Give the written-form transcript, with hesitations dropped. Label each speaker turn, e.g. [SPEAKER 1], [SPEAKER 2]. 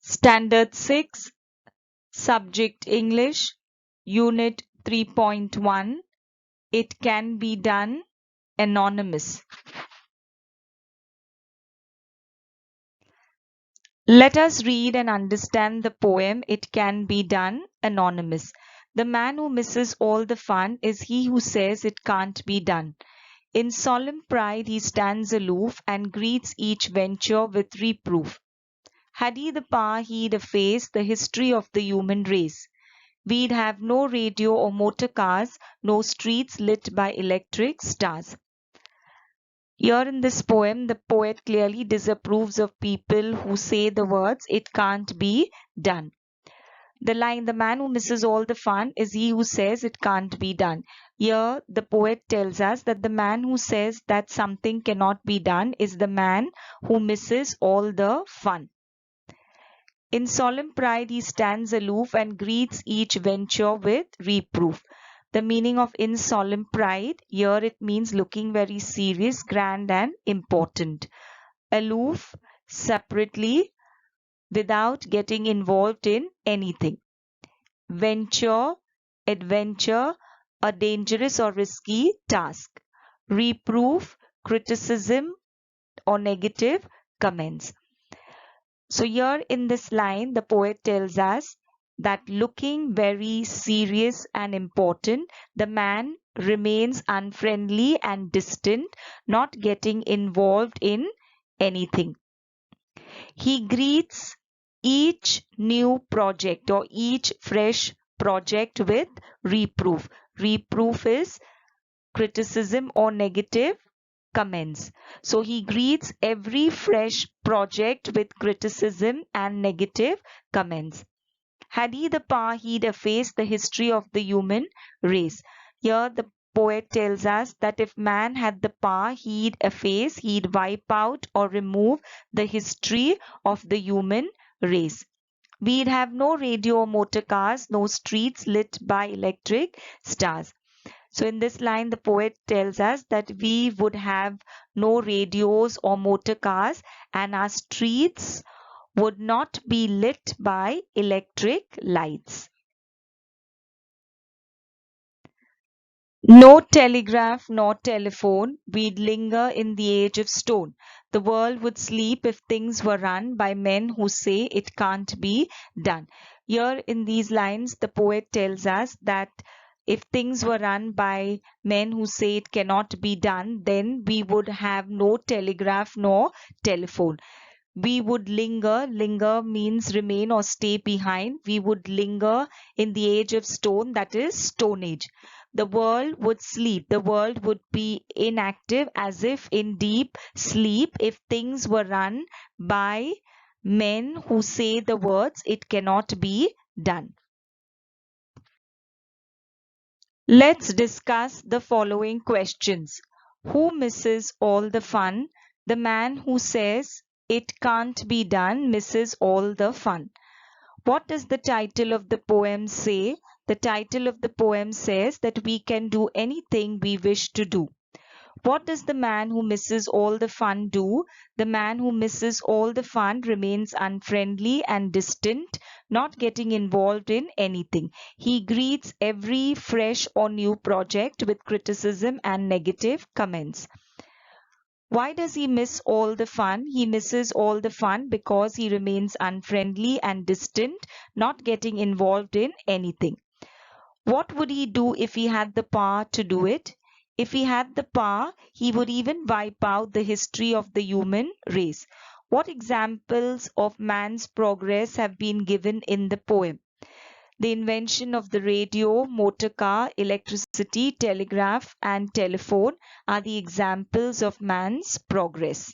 [SPEAKER 1] Standard 6, Subject English, Unit 3.1. It can be done. Anonymous. Let us read and understand the poem It Can Be Done. Anonymous. The man who misses all the fun is he who says it can't be done. In solemn pride he stands aloof and greets each venture with reproof. Had he the power, he'd efface the history of the human race. We'd have no radio or motor cars, no streets lit by electric stars. Here in this poem, the poet clearly disapproves of people who say the words, it can't be done. The line, the man who misses all the fun is he who says it can't be done. Here, the poet tells us that the man who says that something cannot be done is the man who misses all the fun. In solemn pride, he stands aloof and greets each venture with reproof. The meaning of in solemn pride, here it means looking very serious, grand and important. Aloof, separately, without getting involved in anything. Venture, adventure, a dangerous or risky task. Reproof, criticism or negative comments. So here in this line, the poet tells us that looking very serious and important, the man remains unfriendly and distant, not getting involved in anything. He greets each new project or each fresh project with reproof. Reproof is criticism or negative comments. So he greets every fresh project with criticism and negative comments. Had he the power, he'd efface the history of the human race. Here the poet tells us that if man had the power, he'd efface, he'd wipe out or remove the history of the human race. We'd have no radio or motor cars, no streets lit by electric stars. So in this line, the poet tells us that we would have no radios or motor cars and our streets would not be lit by electric lights. No telegraph nor telephone, we'd linger in the age of stone. The world would sleep if things were run by men who say it can't be done. Here in these lines, the poet tells us that if things were run by men who say it cannot be done, then we would have no telegraph nor telephone. We would linger. Linger means remain or stay behind. We would linger in the age of stone, that is Stone Age. The world would sleep. The world would be inactive, as if in deep sleep, if things were run by men who say the words, it cannot be done. Let's discuss the following questions. Who misses all the fun? The man who says it can't be done misses all the fun. What does the title of the poem say? The title of the poem says that we can do anything we wish to do. What does the man who misses all the fun do? The man who misses all the fun remains unfriendly and distant, not getting involved in anything. He greets every fresh or new project with criticism and negative comments. Why does he miss all the fun? He misses all the fun because he remains unfriendly and distant, not getting involved in anything. What would he do if he had the power to do it? If he had the power, he would even wipe out the history of the human race. What examples of man's progress have been given in the poem? The invention of the radio, motor car, electricity, telegraph, and telephone are the examples of man's progress.